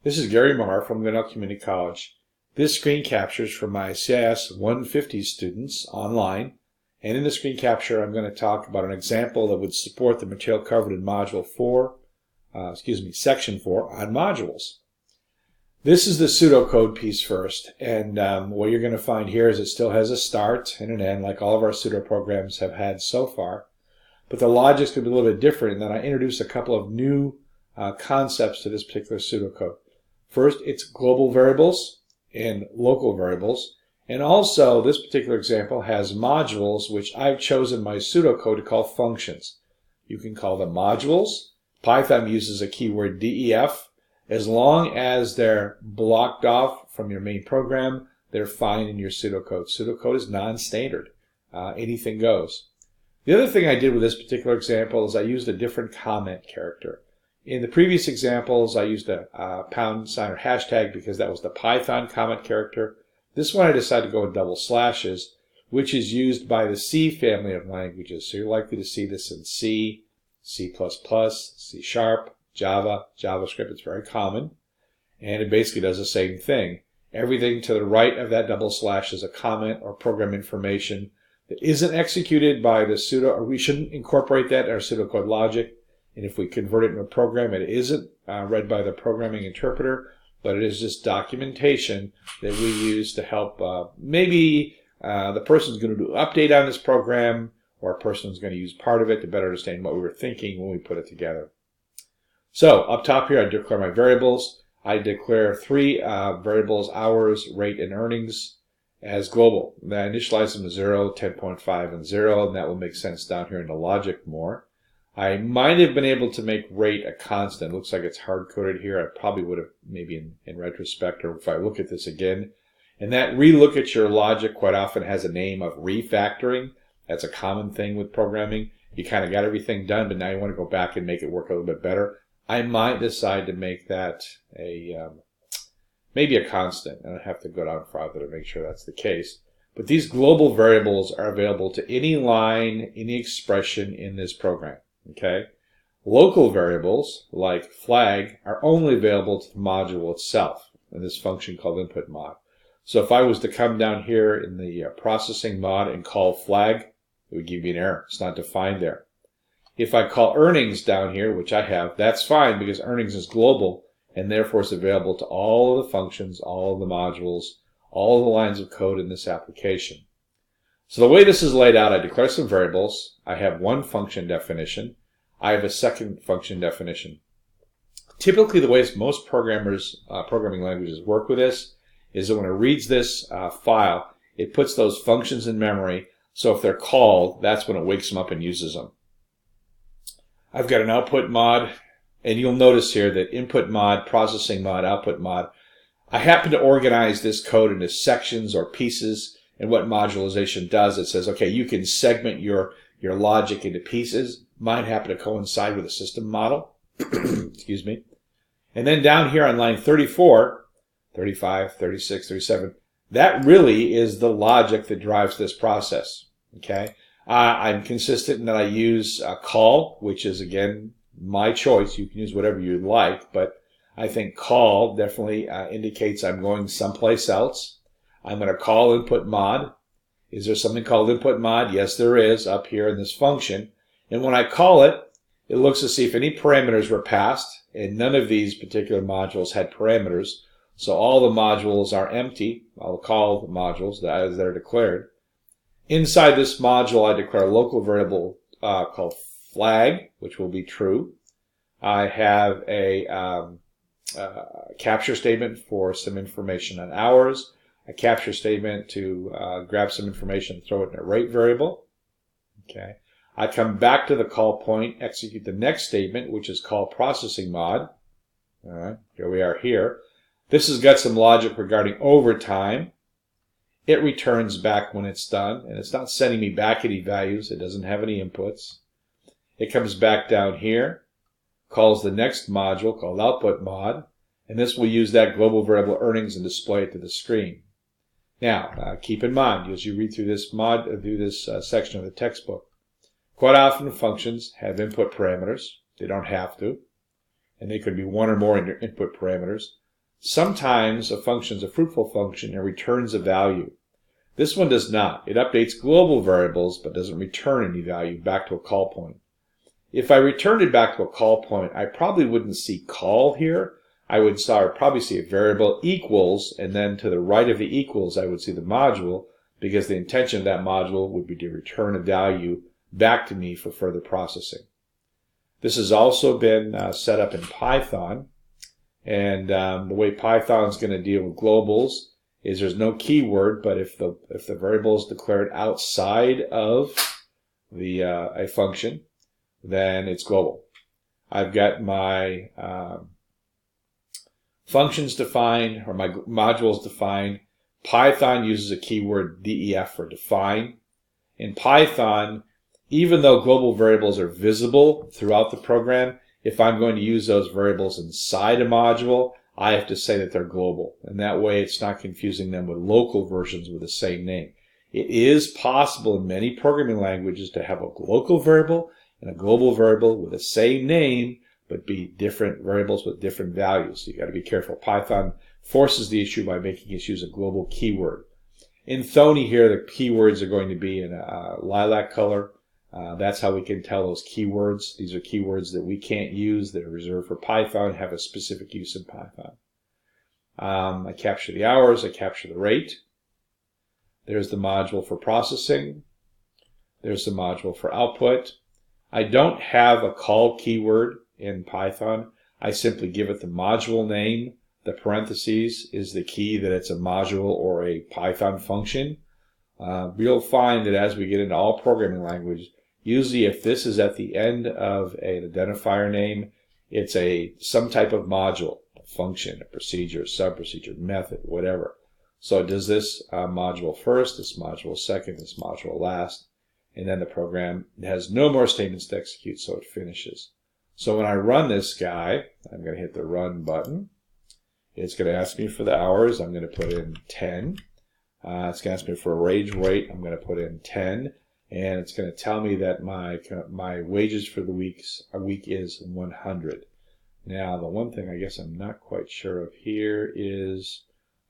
This is Gary Marr from Grinnell Community College. This screen capture is for my CIS 150 students online. And in the screen capture, I'm going to talk about an example that would support the material covered in Section 4 on modules. This is the pseudocode piece first. And what you're going to find here is it still has a start and an end, like all of our pseudo programs have had so far. But the logic's going to be a little bit different, and then I introduce a couple of new concepts to this particular pseudocode. First, it's global variables and local variables. And also, this particular example has modules, which I've chosen my pseudocode to call functions. You can call them modules. Python uses a keyword def. As long as they're blocked off from your main program, they're fine in your pseudocode. Pseudocode is non-standard. Anything goes. The other thing I did with this particular example is I used a different comment character. In the previous examples, I used a pound sign or hashtag because that was the Python comment character. This one I decided to go with double slashes, which is used by the C family of languages. So you're likely to see this in C, C++, C#, Java, JavaScript. It's very common. And it basically does the same thing. Everything to the right of that double slash is a comment or program information that isn't executed by the pseudo, or we shouldn't incorporate that in our pseudocode logic. And if we convert it into a program, it isn't read by the programming interpreter, but it is just documentation that we use to help maybe the person's going to do an update on this program, or a person's going to use part of it to better understand what we were thinking when we put it together. So up top here, I declare my variables. I declare three variables, hours, rate, and earnings, as global. I initialize them to 0, 10.5, and 0, and that will make sense down here in the logic more. I might have been able to make rate a constant. It looks like it's hard-coded here. I probably would have, maybe in retrospect, or if I look at this again. And that relook at your logic quite often has a name of refactoring. That's a common thing with programming. You kind of got everything done, but now you want to go back and make it work a little bit better. I might decide to make that maybe a constant, and I have to go down farther to make sure that's the case. But these global variables are available to any line, any expression in this program. Okay, local variables like flag are only available to the module itself in this function called input mod. So if I was to come down here in the processing mod and call flag, it would give me an error. It's not defined there. If I call earnings down here, which I have, that's fine because earnings is global and therefore it's available to all of the functions, all of the modules, all of the lines of code in this application. So the way this is laid out, I declare some variables. I have one function definition. I have a second function definition. Typically, the way most programming languages work with this is that when it reads this file, it puts those functions in memory. So if they're called, that's when it wakes them up and uses them. I've got an output mod, and you'll notice here that input mod, processing mod, output mod. I happen to organize this code into sections or pieces. And what modularization does, it says, okay, you can segment your logic into pieces. Mine happen to coincide with a system model. Excuse me. And then down here on line 34, 35, 36, 37, that really is the logic that drives this process. Okay. I'm consistent in that I use call, which is, again, my choice. You can use whatever you like, but I think call definitely indicates I'm going someplace else. I'm going to call input mod. Is there something called input mod? Yes, there is up here in this function. And when I call it, it looks to see if any parameters were passed, and none of these particular modules had parameters. So all the modules are empty. I'll call the modules as they're declared. Inside this module, I declare a local variable called flag, which will be true. I have a capture statement for some information on hours. A capture statement to grab some information, throw it in a rate variable. Okay. I come back to the call point, execute the next statement, which is call processing mod. All right, here we are here. This has got some logic regarding overtime. It returns back when it's done, and it's not sending me back any values. It doesn't have any inputs. It comes back down here, calls the next module called output mod, and this will use that global variable earnings and display it to the screen. Now, keep in mind, as you read through this section of the textbook, quite often functions have input parameters. They don't have to, and they could be one or more input parameters. Sometimes a function is a fruitful function and returns a value. This one does not. It updates global variables but doesn't return any value back to a call point. If I returned it back to a call point, I probably wouldn't see call here. I would probably see a variable equals, and then to the right of the equals I would see the module, because the intention of that module would be to return a value back to me for further processing. This has also been set up in Python, and the way Python is going to deal with globals is there's no keyword, but if the variable is declared outside of the a function, then it's global. I've got my functions defined, or my modules defined. Python uses a keyword def for define. In Python, even though global variables are visible throughout the program, if I'm going to use those variables inside a module, I have to say that they're global. And that way it's not confusing them with local versions with the same name. It is possible in many programming languages to have a local variable and a global variable with the same name, but be different variables with different values. So you got to be careful. Python forces the issue by making us use a global keyword. In Thonny here, the keywords are going to be in a lilac color. That's how we can tell those keywords. These are keywords that we can't use, that are reserved for Python, have a specific use in Python. I capture the hours, I capture the rate. There's the module for processing. There's the module for output. I don't have a call keyword in Python. I simply give it the module name. The parentheses is the key that it's a module or a Python function. You'll find that as we get into all programming languages, usually if this is at the end of an identifier name, it's some type of module, a function, a procedure, a sub-procedure, method, whatever. So it does this module first, this module second, this module last, and then the program has no more statements to execute, so it finishes. So when I run this guy, I'm going to hit the run button. It's going to ask me for the hours. I'm going to put in 10. It's going to ask me for a wage rate. I'm going to put in 10. And it's going to tell me that my wages for the week is 100. Now, the one thing I guess I'm not quite sure of here is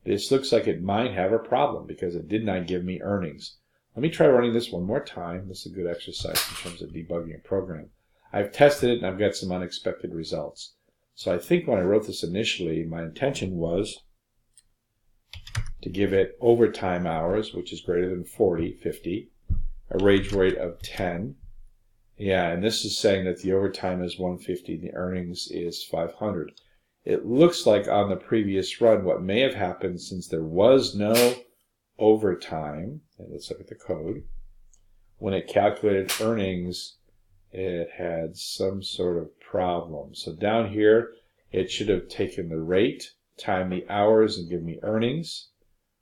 this looks like it might have a problem because it did not give me earnings. Let me try running this one more time. This is a good exercise in terms of debugging a program. I've tested it and I've got some unexpected results. So I think when I wrote this initially, my intention was to give it overtime hours, which is greater than 40, 50, a wage rate of 10. Yeah, and this is saying that the overtime is 150 and the earnings is 500. It looks like on the previous run what may have happened, since there was no overtime, and let's look at the code, when it calculated earnings, it had some sort of problem. So down here, it should have taken the rate, timed the hours, and given me earnings.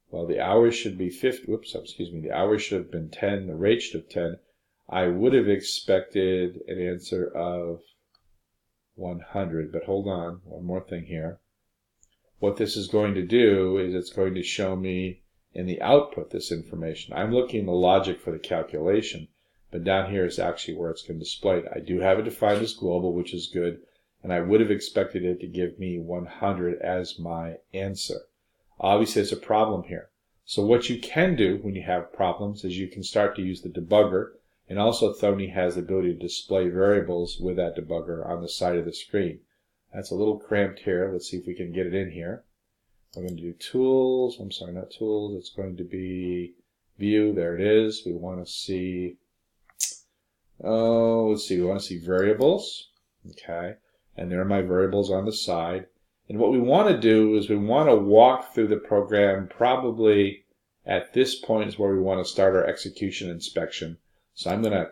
Well, the hours should be 50. Whoops, excuse me. The hours should have been 10. The rate should have 10. I would have expected an answer of 100, but hold on. One more thing here. What this is going to do is it's going to show me in the output this information. I'm looking at the logic for the calculation, but down here is actually where it's going to display it. I do have it defined as global, which is good, and I would have expected it to give me 100 as my answer. Obviously, there's a problem here. So what you can do when you have problems is you can start to use the debugger, and also Thonny has the ability to display variables with that debugger on the side of the screen. That's a little cramped here. Let's see if we can get it in here. We're going to do tools. I'm sorry, not tools. It's going to be view. There it is. We want to see, let's see. We want to see variables. Okay. And there are my variables on the side. And what we want to do is we want to walk through the program. Probably at this point is where we want to start our execution inspection. So I'm going to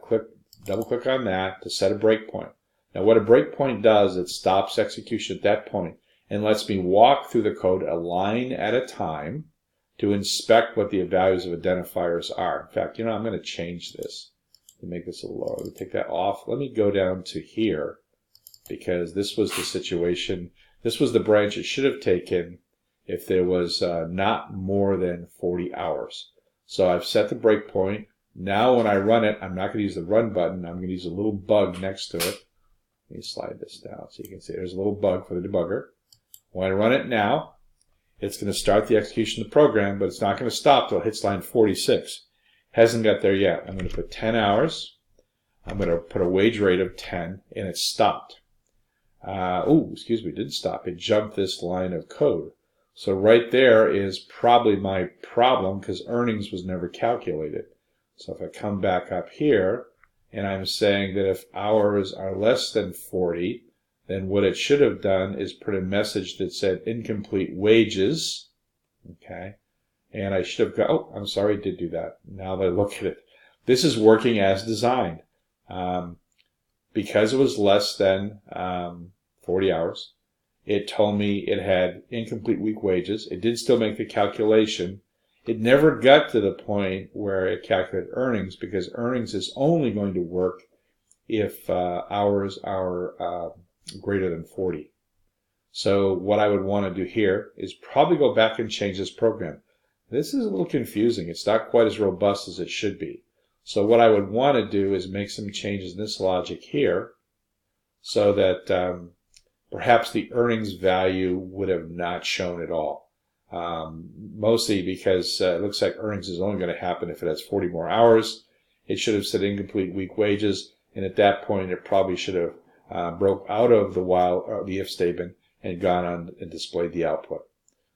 double click on that to set a breakpoint. Now what a breakpoint does, it stops execution at that point and lets me walk through the code a line at a time to inspect what the values of identifiers are. In fact, I'm going to change this to make this a little lower. Let me take that off. Let me go down to here, because this was the situation. This was the branch it should have taken if there was not more than 40 hours. So I've set the breakpoint. Now when I run it, I'm not going to use the run button. I'm going to use a little bug next to it. Let me slide this down so you can see there's a little bug for the debugger. When I run it now, It's going to start the execution of the program, but it's not going to stop till it hits line 46. Hasn't got there yet. I'm going to put 10 hours. I'm going to put a wage rate of 10, and it stopped. Excuse me, it didn't stop. It jumped this line of code. So right there is probably my problem, because earnings was never calculated. So if I come back up here, and I'm saying that if hours are less than 40, then what it should have done is put a message that said incomplete wages. Okay. And I should have got, oh, I'm sorry, it did do that. Now that I look at it, this is working as designed. Because it was less than 40 hours, it told me it had incomplete week wages. It did still make the calculation. It never got to the point where it calculated earnings, because earnings is only going to work if hours are greater than 40. So what I would want to do here is probably go back and change this program. This is a little confusing. It's not quite as robust as it should be. So what I would want to do is make some changes in this logic here so that perhaps the earnings value would have not shown at all. Mostly because it looks like earnings is only going to happen if it has 40 more hours. It should have said incomplete week wages, and at that point it probably should have broke out of the while or the if statement and gone on and displayed the output.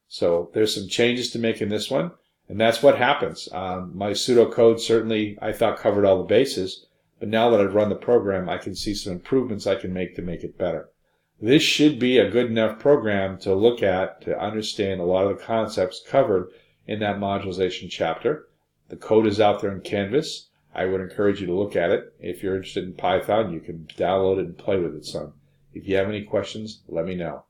So there's some changes to make in this one, and that's what happens. My pseudocode certainly, I thought, covered all the bases, but now that I've run the program, I can see some improvements I can make to make it better. This should be a good enough program to look at to understand a lot of the concepts covered in that modularization chapter. The code is out there in Canvas. I would encourage you to look at it. If you're interested in Python, you can download it and play with it some. If you have any questions, let me know.